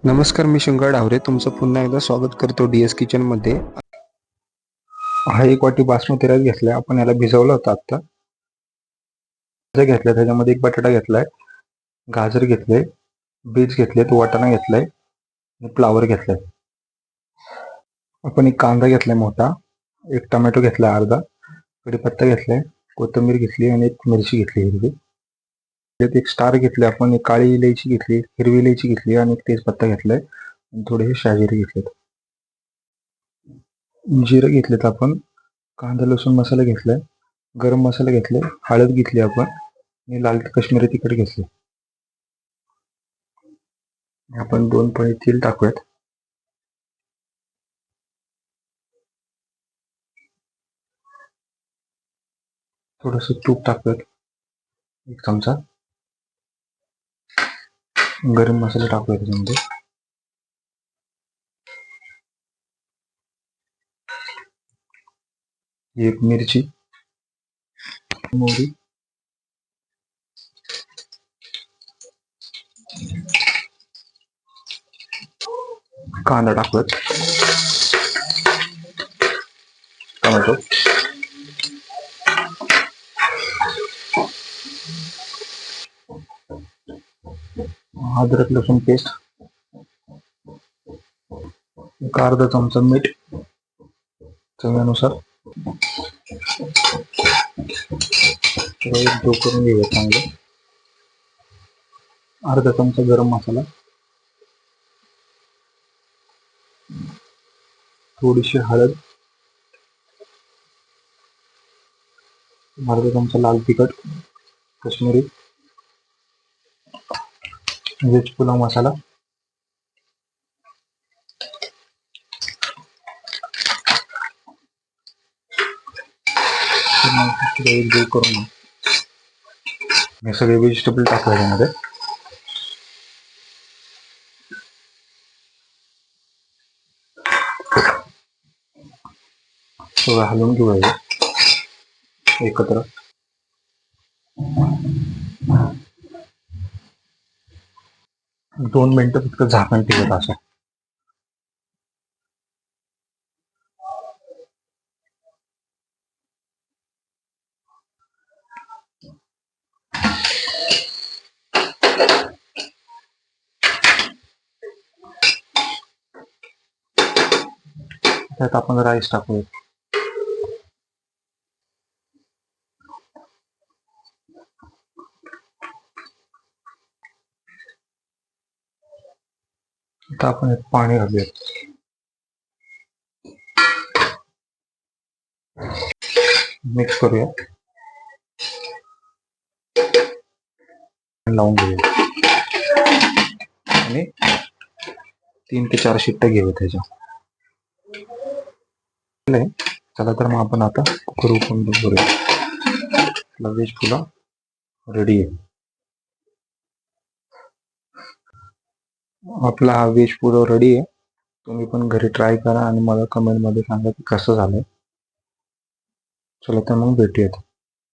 नमस्कार, मी शंकर डावरे तुमचं पुन्हा एकदा स्वागत करतो DS किचनमध्ये. हा एक वाटी बासमती राईस घेतलाय आपण. याला भिजवलं होतं आता. घेतलाय त्याच्यामध्ये एक बटाटा घेतलाय, गाजर घेतले, बीन्स घेतलेत, वाटाणा घेतलाय आणि फ्लावर घेतलाय. आपण एक कांदा घेतलाय मोठा, एक टोमॅटो घेतलाय अर्धा, कढीपत्ता घेतलाय, कोथिंबीर घेतली आणि एक मिरची घेतली हिरवी. त्यात एक स्टार घेतले आपण, एक काळी इलायची घेतली, हिरवी इलायची घेतली आणि एक तेजपत्ता घेतलाय आणि थोडेसे शहाजिरे घेतलेत. जिरे घेतलेत आपण, कांदा लसूण मसाला घेतलाय, गरम मसाला घेतलाय, हळद घेतली आपण आणि लाल काश्मीरी तिखट घेतले. आपण 2 पळी तेल टाकूयात. थोडस तूप टाकूयात, 1 चमचा. गरम मसाला टाकूयात त्याच्यामध्ये. एक मिरची, मोहरी, कांदा टाकूयात, टोमॅटो, अद्रक लसूण पेस्ट, एक अर्धा चमचा मीठ चवीनुसार. एक करून घेऊया चांगलं. अर्धा चमचा गरम मसाला, थोडीशी हळद, अर्धा चमचा लाल तिखट काश्मीरी, व्हेज पुलाव मसाला, करून हे सगळे व्हेजिटेबल टाकू यामध्ये. सगळं हलवून घेऊया एकत्र. 2 मिनिटं फक्त झाकण ठेवत असं. त्यात आपण राईस टाकूया. आता आपण पाणी घालूया, मिक्स करूया, लावून घेऊया आणि 3 ते 4 शिट्ट्या घेऊ त्याच्या. चला तर मग आपण आता कुकर ओपन करूया. व्हेज पुलाव रेडी आहे. आपला हा व्हेज पुलाव रेडी आहे. तुम्ही पण घरी ट्राय करा आणि मला कमेंट मध्ये सांगा की कसं झालंय. चला तर मग भेटूयात.